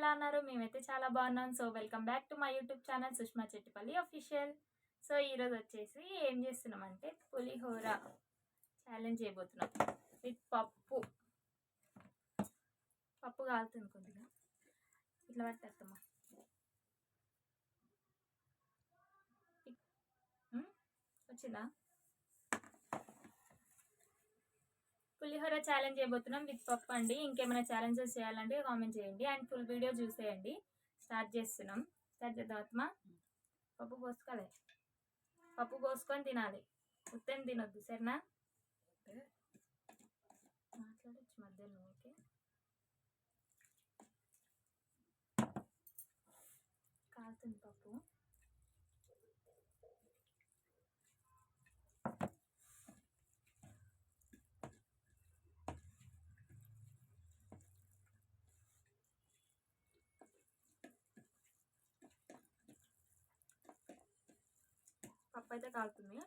ఎలా ఉన్నారు? మేమైతే చాలా బాగున్నాం. So welcome back to my YouTube channel Sushma Chettipalli official. So ఈరోజు వచ్చేసి ఏం చేస్తున్నామంటే పులిహోర ఛాలెంజ్ చేయబోతున్నాం విత్ పప్పు. పప్పు కాలుతుంది కొద్దిగా, ఇట్లా పట్టేస్తామా. వచ్చిందా? పులిహోర ఛాలెంజ్ చేయబోతున్నాం విత్ పప్పు అండి. ఇంకేమైనా ఛాలెంజెస్ చేయాలంటే కామెంట్ చేయండి అండ్ ఫుల్ వీడియో చూసేయండి. స్టార్ట్ చేస్తున్నాం. స్టార్ట్ చేద్దామా? పప్పు పోసుకోవాలి, పప్పు పోసుకొని తినాలి, ఉత్తని తినొద్దు, సరేనా? మాట్లాడచ్చు మధ్యలో. ఓకే, కాలుతుంది పప్పు. పప్పు అయితే కాలుతుంది.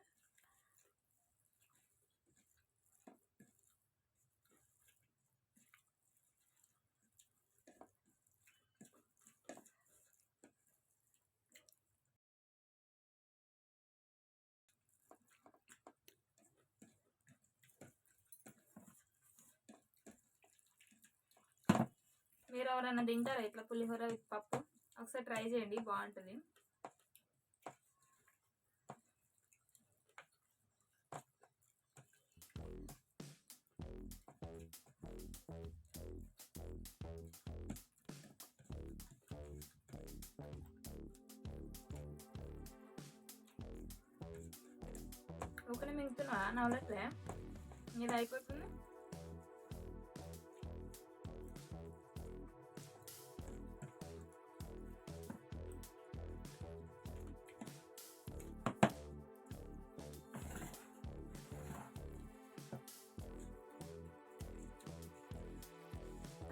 మీరు ఎవరైనా తింటారా ఇట్లా పులిహోర విత్ పప్పు? ఒకసారి ట్రై చేయండి, బాగుంటుంది. ఒకనే మింగుతున్నా, నవ్వట్లే, ఇది అయిపోతుంది.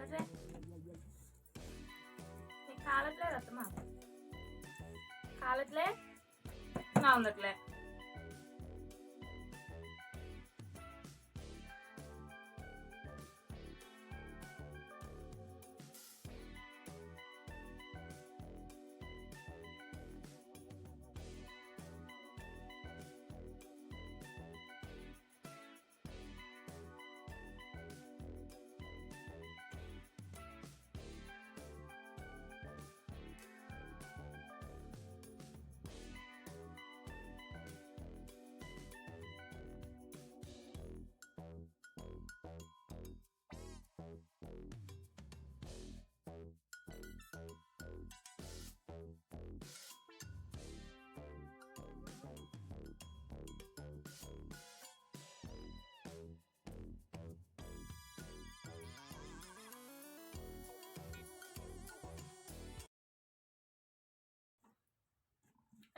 అదే నీకు కాలట్లేదు అత్తమ్మా, కాలట్లే, నవ్వట్లే.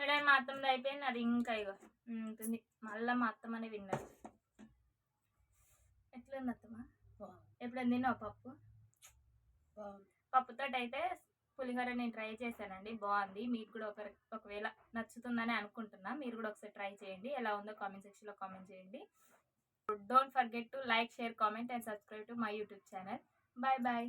ఇక్కడ మా అత్తమ్మది అయిపోయింది, అది ఇంకా ఇగో ఉంటుంది. మళ్ళీ మా అత్తమ్మని విన్నది. ఎట్లుంది అత్తమ్మ? ఎప్పుడైనా తిన్నావు పప్పు? పప్పుతో అయితే పులిహోర నేను ట్రై చేశానండి, బాగుంది. మీకు కూడా ఒకవేళ నచ్చుతుందని అనుకుంటున్నా. మీరు కూడా ఒకసారి ట్రై చేయండి, ఎలా ఉందో కామెంట్ సెక్షన్లో కామెంట్ చేయండి. Don't forget to like, share, comment and subscribe to my YouTube channel. Bye bye.